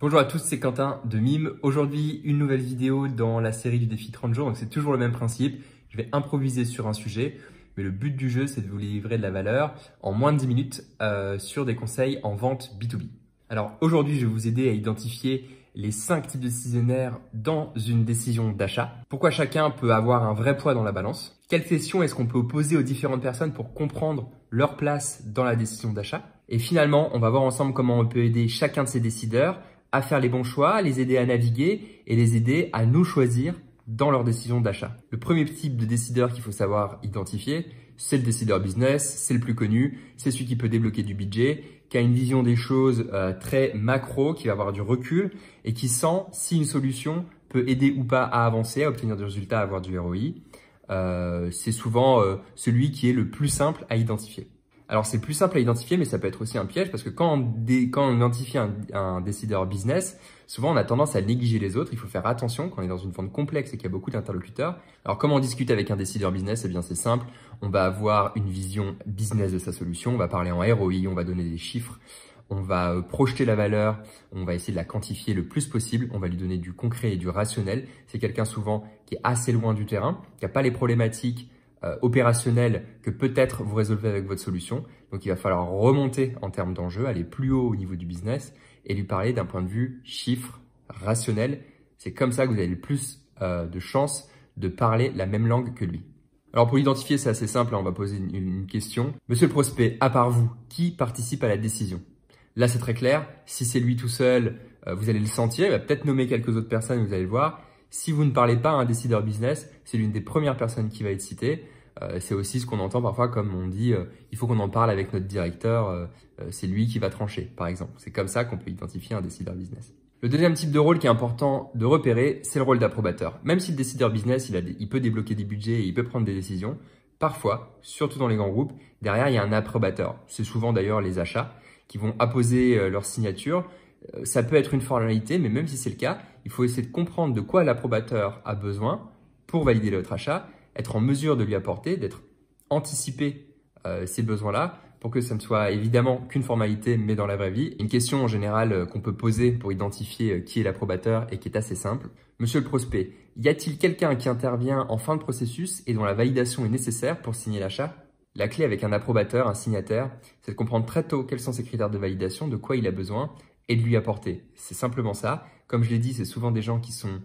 Bonjour à tous, c'est Quentin de Mime. Aujourd'hui, une nouvelle vidéo dans la série du défi 30 jours. Donc c'est toujours le même principe. Je vais improviser sur un sujet, mais le but du jeu, c'est de vous livrer de la valeur en moins de 10 minutes sur des conseils en vente B2B. Alors aujourd'hui, je vais vous aider à identifier les 5 types de décisionnaires dans une décision d'achat. Pourquoi chacun peut avoir un vrai poids dans la balance? Quelles questions est-ce qu'on peut poser aux différentes personnes pour comprendre leur place dans la décision d'achat? Et finalement, on va voir ensemble comment on peut aider chacun de ces décideurs à faire les bons choix, les aider à naviguer et les aider à nous choisir dans leur décision d'achat. Le premier type de décideur qu'il faut savoir identifier, c'est le décideur business, c'est le plus connu, c'est celui qui peut débloquer du budget, qui a une vision des choses très macro, qui va avoir du recul et qui sent si une solution peut aider ou pas à avancer, à obtenir des résultats, à avoir du ROI. C'est souvent celui qui est le plus simple à identifier. Alors, c'est plus simple à identifier, mais ça peut être aussi un piège parce que quand on identifie un décideur business, souvent on a tendance à négliger les autres. Il faut faire attention quand on est dans une vente complexe et qu'il y a beaucoup d'interlocuteurs. Alors, comment on discute avec un décideur business? Eh bien, c'est simple. On va avoir une vision business de sa solution. On va parler en ROI, on va donner des chiffres. On va projeter la valeur, on va essayer de la quantifier le plus possible, on va lui donner du concret et du rationnel. C'est quelqu'un souvent qui est assez loin du terrain, qui n'a pas les problématiques opérationnelles que peut-être vous résolvez avec votre solution. Donc, il va falloir remonter en termes d'enjeux, aller plus haut au niveau du business et lui parler d'un point de vue chiffre, rationnel. C'est comme ça que vous avez le plus de chances de parler la même langue que lui. Alors, pour l'identifier, c'est assez simple. On va poser une question. Monsieur le prospect, à part vous, qui participe à la décision? Là, c'est très clair. Si c'est lui tout seul, vous allez le sentir. Il va peut-être nommer quelques autres personnes, vous allez le voir. Si vous ne parlez pas à un décideur business, c'est l'une des premières personnes qui va être citée. C'est aussi ce qu'on entend parfois comme on dit il faut qu'on en parle avec notre directeur, c'est lui qui va trancher, par exemple. C'est comme ça qu'on peut identifier un décideur business. Le deuxième type de rôle qui est important de repérer, c'est le rôle d'approbateur. Même si le décideur business, il peut débloquer des budgets et il peut prendre des décisions, parfois, surtout dans les grands groupes, derrière, il y a un approbateur. C'est souvent d'ailleurs les achats qui vont apposer leur signature. Ça peut être une formalité, mais même si c'est le cas, il faut essayer de comprendre de quoi l'approbateur a besoin pour valider votre achat, être en mesure de lui apporter, d'être anticipé ces besoins-là pour que ça ne soit évidemment qu'une formalité, mais dans la vraie vie. Une question en général qu'on peut poser pour identifier qui est l'approbateur et qui est assez simple. Monsieur le prospect, y a-t-il quelqu'un qui intervient en fin de processus et dont la validation est nécessaire pour signer l'achat? La clé avec un approbateur, un signataire, c'est de comprendre très tôt quels sont ses critères de validation, de quoi il a besoin et de lui apporter. C'est simplement ça. Comme je l'ai dit, c'est souvent des gens qui sont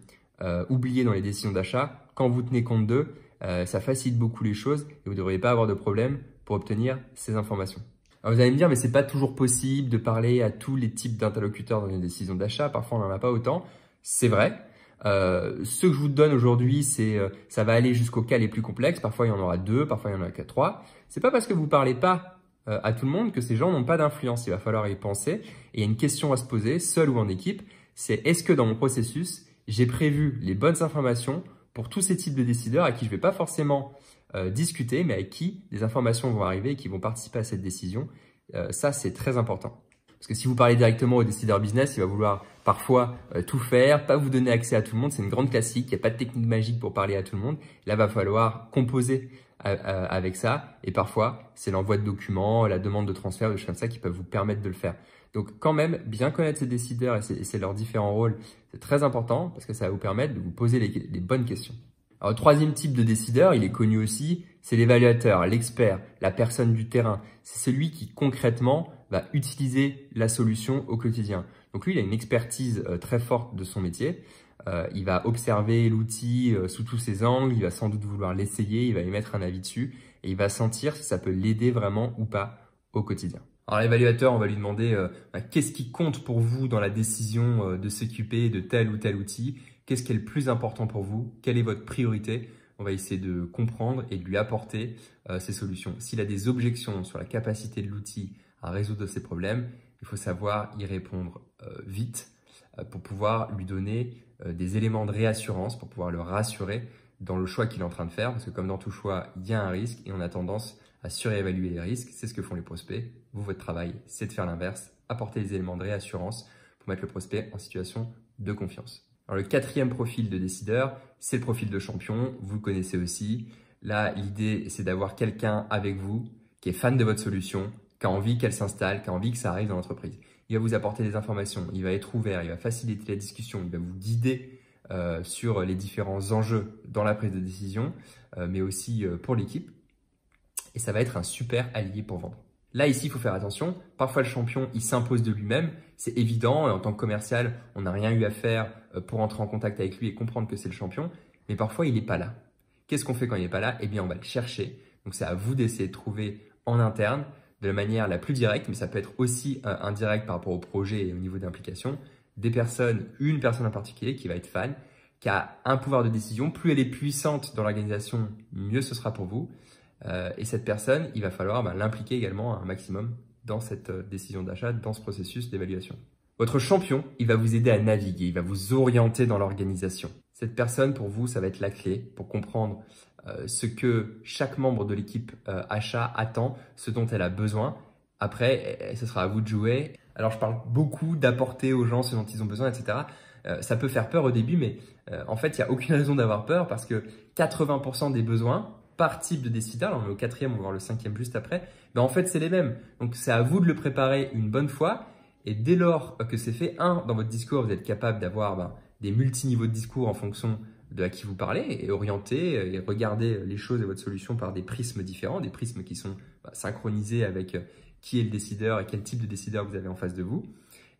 oubliés dans les décisions d'achat. Quand vous tenez compte d'eux, ça facilite beaucoup les choses et vous ne devriez pas avoir de problème pour obtenir ces informations. Alors vous allez me dire, mais c'est pas toujours possible de parler à tous les types d'interlocuteurs dans une décision d'achat. Parfois, on n'en a pas autant. C'est vrai. Ce que je vous donne aujourd'hui, ça va aller jusqu'aux cas les plus complexes. Parfois, il y en aura 2, parfois, il y en aura que 3. C'est pas parce que vous parlez pas à tout le monde que ces gens n'ont pas d'influence. Il va falloir y penser. Et il y a une question à se poser, seul ou en équipe, c'est est-ce que dans mon processus, j'ai prévu les bonnes informations pour tous ces types de décideurs à qui je ne vais pas forcément discuter, mais avec qui des informations vont arriver et qui vont participer à cette décision. Ça, c'est très important. Parce que si vous parlez directement au décideur business, il va vouloir parfois tout faire, pas vous donner accès à tout le monde. C'est une grande classique, il n'y a pas de technique magique pour parler à tout le monde. Là, il va falloir composer avec ça. Et parfois, c'est l'envoi de documents, la demande de transfert, des choses comme ça qui peuvent vous permettre de le faire. Donc quand même, bien connaître ces décideurs et leurs différents rôles, c'est très important parce que ça va vous permettre de vous poser les bonnes questions. Alors, le troisième type de décideur, il est connu aussi, c'est l'évaluateur, l'expert, la personne du terrain. C'est celui qui concrètement va utiliser la solution au quotidien. Donc lui, il a une expertise très forte de son métier. Il va observer l'outil sous tous ses angles, il va sans doute vouloir l'essayer, il va émettre un avis dessus et il va sentir si ça peut l'aider vraiment ou pas au quotidien. Alors l'évaluateur, on va lui demander qu'est-ce qui compte pour vous dans la décision de s'occuper de tel ou tel outil? Qu'est-ce qui est le plus important pour vous? Quelle est votre priorité? On va essayer de comprendre et de lui apporter ces solutions. S'il a des objections sur la capacité de l'outil à résoudre ces problèmes, il faut savoir y répondre vite pour pouvoir lui donner des éléments de réassurance, pour pouvoir le rassurer dans le choix qu'il est en train de faire. Parce que comme dans tout choix, il y a un risque et on a tendance à surévaluer les risques. C'est ce que font les prospects. Vous, votre travail, c'est de faire l'inverse, apporter des éléments de réassurance pour mettre le prospect en situation de confiance. Alors, le quatrième profil de décideur, c'est le profil de champion. Vous le connaissez aussi. Là, l'idée, c'est d'avoir quelqu'un avec vous qui est fan de votre solution, qui a envie qu'elle s'installe, qui a envie que ça arrive dans l'entreprise. Il va vous apporter des informations, il va être ouvert, il va faciliter la discussion, il va vous guider sur les différents enjeux dans la prise de décision, mais aussi pour l'équipe. Et ça va être un super allié pour vendre. Là, ici, il faut faire attention. Parfois, le champion, il s'impose de lui-même. C'est évident. En tant que commercial, on n'a rien eu à faire pour entrer en contact avec lui et comprendre que c'est le champion. Mais parfois, il n'est pas là. Qu'est-ce qu'on fait quand il n'est pas là? Eh bien, on va le chercher. Donc, c'est à vous d'essayer de trouver en interne de la manière la plus directe, mais ça peut être aussi indirect par rapport au projet et au niveau d'implication, des personnes, une personne en particulier qui va être fan, qui a un pouvoir de décision. Plus elle est puissante dans l'organisation, mieux ce sera pour vous. Et cette personne, il va falloir l'impliquer également un maximum dans cette décision d'achat, dans ce processus d'évaluation. Votre champion, il va vous aider à naviguer, il va vous orienter dans l'organisation. Cette personne, pour vous, ça va être la clé pour comprendre ce que chaque membre de l'équipe achat attend, ce dont elle a besoin. Après, ce sera à vous de jouer. Alors, je parle beaucoup d'apporter aux gens ce dont ils ont besoin, etc. Ça peut faire peur au début, mais en fait, il n'y a aucune raison d'avoir peur parce que 80% des besoins par type de décideur, là on est au 4e, on va voir le 5e juste après, en fait c'est les mêmes. Donc c'est à vous de le préparer une bonne fois et dès lors que c'est fait, dans votre discours, vous êtes capable d'avoir des multiniveaux de discours en fonction de à qui vous parlez et orienter et regarder les choses et votre solution par des prismes différents, des prismes qui sont synchronisés avec qui est le décideur et quel type de décideur vous avez en face de vous.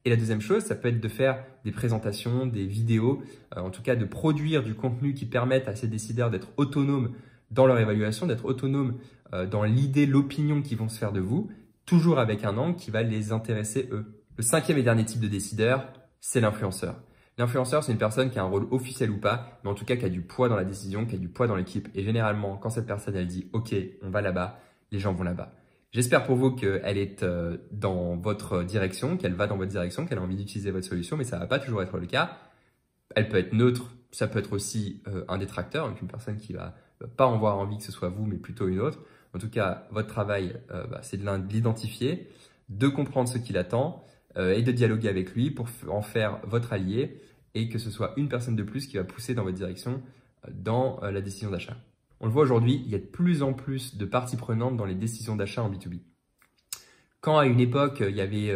Et la deuxième chose, ça peut être de faire des présentations, des vidéos, en tout cas de produire du contenu qui permette à ces décideurs d'être autonomes dans leur évaluation, d'être autonome dans l'idée, l'opinion qu'ils vont se faire de vous, toujours avec un angle qui va les intéresser eux. Le 5e et dernier type de décideur, c'est l'influenceur. L'influenceur, c'est une personne qui a un rôle officiel ou pas, mais en tout cas qui a du poids dans la décision, qui a du poids dans l'équipe. Et généralement, quand cette personne, elle dit « Ok, on va là-bas », les gens vont là-bas. J'espère pour vous qu'elle est dans votre direction, qu'elle va dans votre direction, qu'elle a envie d'utiliser votre solution, mais ça ne va pas toujours être le cas. Elle peut être neutre, ça peut être aussi un détracteur, donc une personne qui va pas en avoir envie que ce soit vous, mais plutôt une autre. En tout cas, votre travail, c'est de l'identifier, de comprendre ce qu'il attend et de dialoguer avec lui pour en faire votre allié et que ce soit une personne de plus qui va pousser dans votre direction dans la décision d'achat. On le voit aujourd'hui, il y a de plus en plus de parties prenantes dans les décisions d'achat en B2B. Quand à une époque, il y avait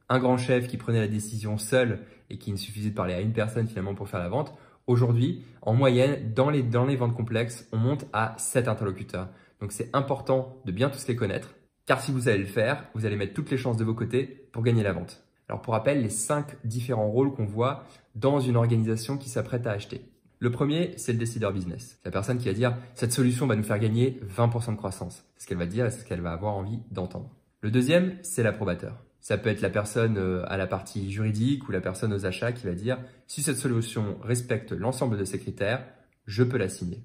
un grand chef qui prenait la décision seul et qu'il ne suffisait de parler à une personne finalement pour faire la vente, aujourd'hui, en moyenne, dans les ventes complexes, on monte à 7 interlocuteurs. Donc, c'est important de bien tous les connaître, car si vous allez le faire, vous allez mettre toutes les chances de vos côtés pour gagner la vente. Alors, pour rappel, les 5 différents rôles qu'on voit dans une organisation qui s'apprête à acheter. Le premier, c'est le décideur business. C'est la personne qui va dire « cette solution va nous faire gagner 20% de croissance ». C'est ce qu'elle va dire et c'est ce qu'elle va avoir envie d'entendre. Le deuxième, c'est l'approbateur. Ça peut être la personne à la partie juridique ou la personne aux achats qui va dire « si cette solution respecte l'ensemble de ces critères, je peux la signer ».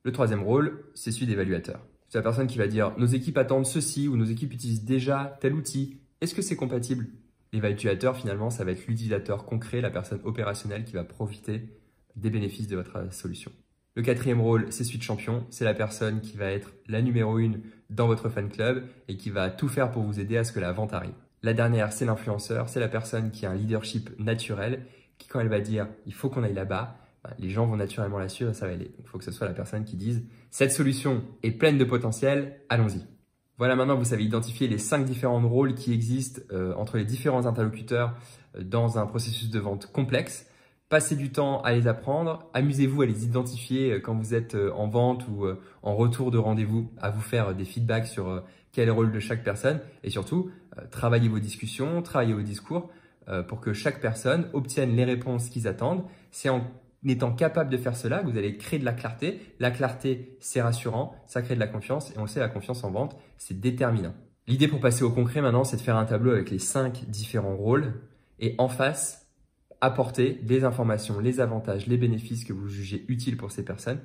Le troisième rôle, c'est celui d'évaluateur. C'est la personne qui va dire « nos équipes attendent ceci » ou « nos équipes utilisent déjà tel outil. Est-ce que c'est compatible ?» L'évaluateur, finalement, ça va être l'utilisateur concret, la personne opérationnelle qui va profiter des bénéfices de votre solution. Le quatrième rôle, c'est celui de champion. C'est la personne qui va être la numéro 1 dans votre fan club et qui va tout faire pour vous aider à ce que la vente arrive. La dernière, c'est l'influenceur. C'est la personne qui a un leadership naturel, qui quand elle va dire « il faut qu'on aille là-bas », les gens vont naturellement la suivre et ça va aller. Donc, il faut que ce soit la personne qui dise « cette solution est pleine de potentiel, allons-y ». Voilà, maintenant vous savez identifier les 5 différents rôles qui existent entre les différents interlocuteurs dans un processus de vente complexe. Passez du temps à les apprendre, amusez-vous à les identifier quand vous êtes en vente ou en retour de rendez-vous, à vous faire des feedbacks sur quel est le rôle de chaque personne et surtout, travaillez vos discussions, travaillez vos discours pour que chaque personne obtienne les réponses qu'ils attendent. C'est en étant capable de faire cela que vous allez créer de la clarté. La clarté, c'est rassurant, ça crée de la confiance et on sait la confiance en vente, c'est déterminant. L'idée pour passer au concret maintenant, c'est de faire un tableau avec les 5 différents rôles et en face, apporter les informations, les avantages, les bénéfices que vous jugez utiles pour ces personnes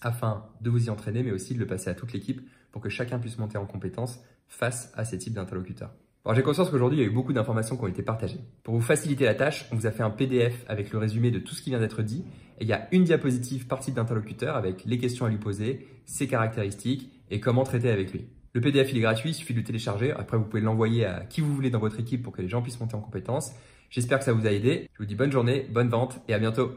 afin de vous y entraîner, mais aussi de le passer à toute l'équipe pour que chacun puisse monter en compétence face à ces types d'interlocuteurs. Alors j'ai conscience qu'aujourd'hui, il y a eu beaucoup d'informations qui ont été partagées. Pour vous faciliter la tâche, on vous a fait un PDF avec le résumé de tout ce qui vient d'être dit. Et il y a une diapositive par type d'interlocuteur avec les questions à lui poser, ses caractéristiques et comment traiter avec lui. Le PDF, il est gratuit, il suffit de le télécharger. Après, vous pouvez l'envoyer à qui vous voulez dans votre équipe pour que les gens puissent monter en compétence. J'espère que ça vous a aidé. Je vous dis bonne journée, bonne vente et à bientôt.